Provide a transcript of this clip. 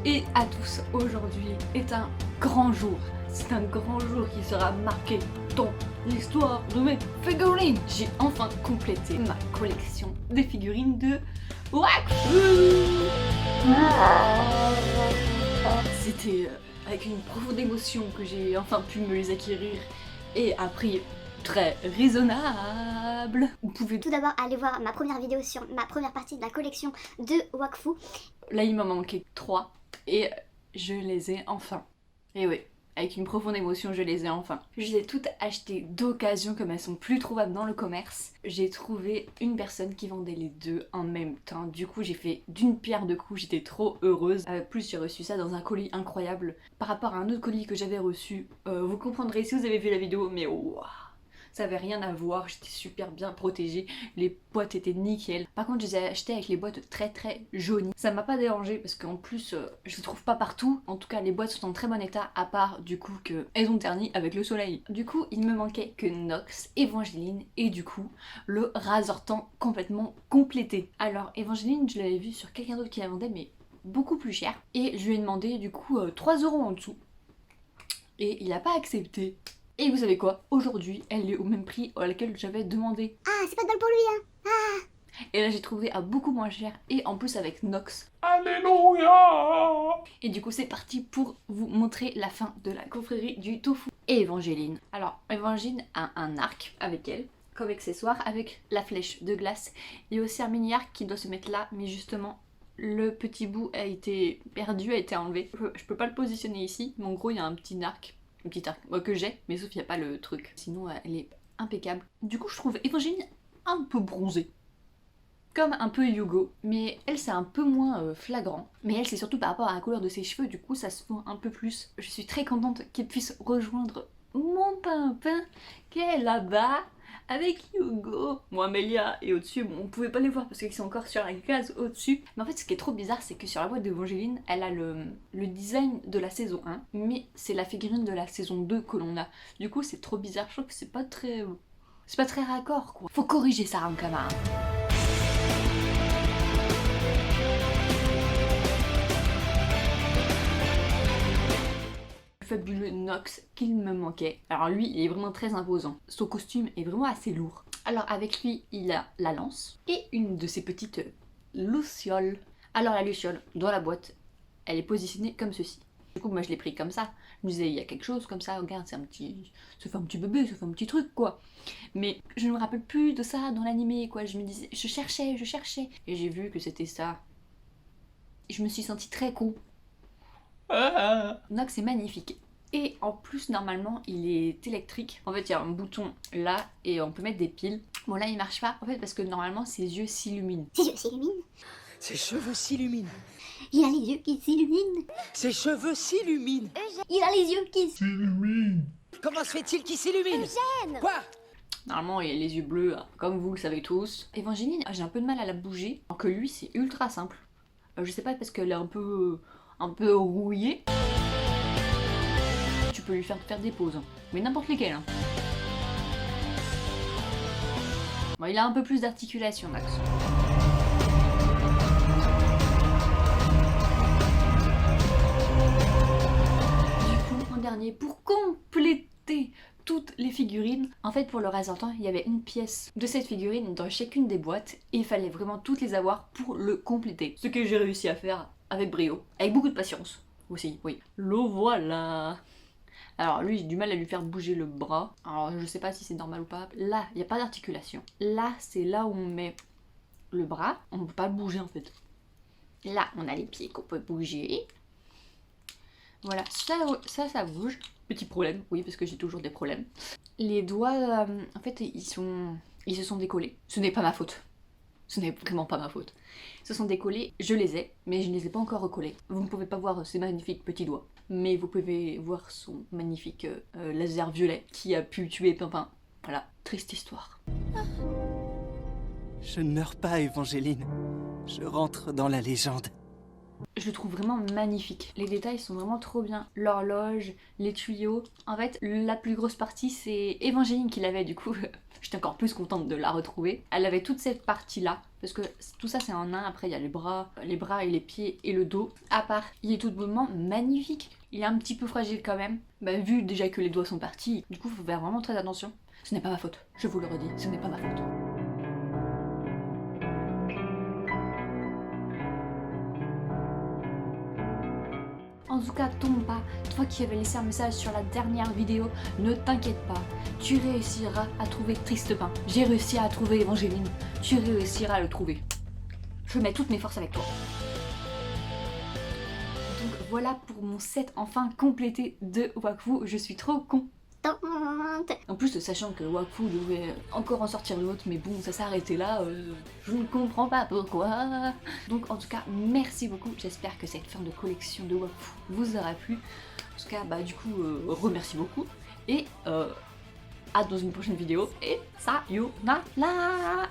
et à tous, aujourd'hui est un grand jour. C'est un grand jour qui sera marqué dans l'histoire de mes figurines. J'ai enfin complété ma collection des figurines de Wakfu. C'était avec une profonde émotion que j'ai enfin pu me les acquérir et à prix très raisonnable. Vous pouvez tout d'abord aller voir ma première vidéo sur ma première partie de la collection de Wakfu. Là il m'en manquait 3 et je les ai enfin. Et oui, avec une profonde émotion je les ai enfin. Je les ai toutes achetées d'occasion comme elles sont plus trouvables dans le commerce. J'ai trouvé une personne qui vendait les deux en même temps. Du coup j'ai fait d'une pierre deux coups, j'étais trop heureuse. Plus j'ai reçu ça dans un colis incroyable par rapport à un autre colis que j'avais reçu. Vous comprendrez si vous avez vu la vidéo, mais waouh, ça avait rien à voir, j'étais super bien protégée, les boîtes étaient nickel. Par contre je les ai achetées avec les boîtes très jaunies. Ça m'a pas dérangé parce qu'en plus je les trouve pas partout. En tout cas les boîtes sont en très bon état à part du coup qu'elles ont terni avec le soleil. Du coup il me manquait que Nox, Evangeline et du coup le Razortan complètement complété. Alors Evangeline je l'avais vu sur quelqu'un d'autre qui la vendait mais beaucoup plus cher. Et je lui ai demandé du coup 3 € en dessous. Et il a pas accepté. Et vous savez quoi? Aujourd'hui, elle est au même prix auquel j'avais demandé. Ah, c'est pas de bol pour lui, hein. Ah. Et là, j'ai trouvé à beaucoup moins cher et en plus avec Nox. Alléluia. Et du coup, c'est parti pour vous montrer la fin de la confrérie du tofu. Et Evangeline. Alors, Evangeline a un arc avec elle, comme accessoire, avec la flèche de glace. Il y a aussi un mini arc qui doit se mettre là, mais justement, le petit bout a été perdu, a été enlevé. Je peux pas le positionner ici, mais en gros, il y a un petit arc. Une petite arc que j'ai, mais sauf qu'il n'y a pas le truc. Sinon, elle est impeccable. Du coup, je trouve Evangeline un peu bronzée. Comme un peu Yugo. Mais elle, c'est un peu moins flagrant. Mais elle, c'est surtout par rapport à la couleur de ses cheveux. Du coup, ça se voit un peu plus. Je suis très contente qu'elle puisse rejoindre mon pimpin qui est là-bas avec Yugo. Moi, Amélia est au-dessus. Bon, on pouvait pas les voir parce qu'ils sont encore sur la case au-dessus. Mais en fait, ce qui est trop bizarre, c'est que sur la boîte d'Evangeline, elle a le design de la saison 1, mais c'est la figurine de la saison 2 que l'on a. Du coup, c'est trop bizarre. Je trouve que c'est pas très raccord, quoi. Faut corriger ça, hein, Kama. Fabuleux Nox qu'il me manquait. Alors lui, il est vraiment très imposant. Son costume est vraiment assez lourd. Alors avec lui, il a la lance et une de ses petites lucioles. Alors la luciole, dans la boîte, elle est positionnée comme ceci. Du coup, moi je l'ai pris comme ça. Je me disais, il y a quelque chose comme ça, regarde, c'est un petit... ça fait un petit bébé, ça fait un petit truc, quoi. Mais je ne me rappelle plus de ça dans l'animé, quoi. Je me disais, je cherchais. Et j'ai vu que c'était ça. Et je me suis sentie très con. Nox est magnifique. Et en plus, normalement, il est électrique. En fait, il y a un bouton là et on peut mettre des piles. Bon, là, il marche pas. En fait, parce que normalement, ses yeux s'illuminent. Ses yeux s'illuminent. Ses cheveux s'illuminent. Il a les yeux qui s'illuminent. Ses cheveux s'illuminent. Il a les yeux qui s'illuminent. Comment se fait-il qu'il s'illumine? Quoi? Normalement, il a les yeux bleus, comme vous le savez tous. Evangeline, j'ai un peu de mal à la bouger. Alors que lui, c'est ultra simple. Je sais pas, parce qu'elle est un peu rouillée. Tu peux lui faire des pauses, hein. Mais n'importe lesquelles. Hein. Bon, il a un peu plus d'articulation, Max. Du coup, en dernier, pour compléter toutes les figurines, en fait pour le Razortan, il y avait une pièce de cette figurine dans chacune des boîtes et il fallait vraiment toutes les avoir pour le compléter. Ce que j'ai réussi à faire avec brio, avec beaucoup de patience aussi, oui. Le voilà. Alors lui, j'ai du mal à lui faire bouger le bras. Alors je sais pas si c'est normal ou pas. Là, il n'y a pas d'articulation. Là, c'est là où on met le bras. On ne peut pas le bouger en fait. Là, on a les pieds qu'on peut bouger. Voilà, ça bouge. Petit problème, oui, parce que j'ai toujours des problèmes. Les doigts, en fait, ils se sont décollés. Ce n'est pas ma faute. Ce n'est vraiment pas ma faute. Ils se sont décollés, je les ai, mais je ne les ai pas encore recollés. Vous ne pouvez pas voir ces magnifiques petits doigts, mais vous pouvez voir son magnifique laser violet qui a pu tuer Pimpin. Voilà, triste histoire. Je ne meurs pas, Evangeline. Je rentre dans la légende. Je le trouve vraiment magnifique. Les détails sont vraiment trop bien. L'horloge, les tuyaux. En fait, la plus grosse partie, c'est Évangéline qui l'avait du coup. J'étais encore plus contente de la retrouver. Elle avait toute cette partie-là. Parce que tout ça, c'est en un. Après, il y a les bras et les pieds et le dos. À part, il est tout bonnement magnifique. Il est un petit peu fragile quand même. Bah, vu déjà que les doigts sont partis, du coup, il faut faire vraiment très attention. Ce n'est pas ma faute. Je vous le redis, ce n'est pas ma faute. En tout cas, tombe pas, toi qui avais laissé un message sur la dernière vidéo, ne t'inquiète pas, tu réussiras à trouver Tristepin. J'ai réussi à trouver Évangéline, tu réussiras à le trouver. Je mets toutes mes forces avec toi. Donc voilà pour mon set enfin complété de Wakfu, je suis trop contente. En plus, sachant que Wakfu devait encore en sortir d'autres, mais bon, ça s'est arrêté là, je ne comprends pas pourquoi. Donc en tout cas, merci beaucoup, j'espère que cette fin de collection de Wakfu vous aura plu. En tout cas, bah du coup, remercie beaucoup, et à dans une prochaine vidéo, et sayonara.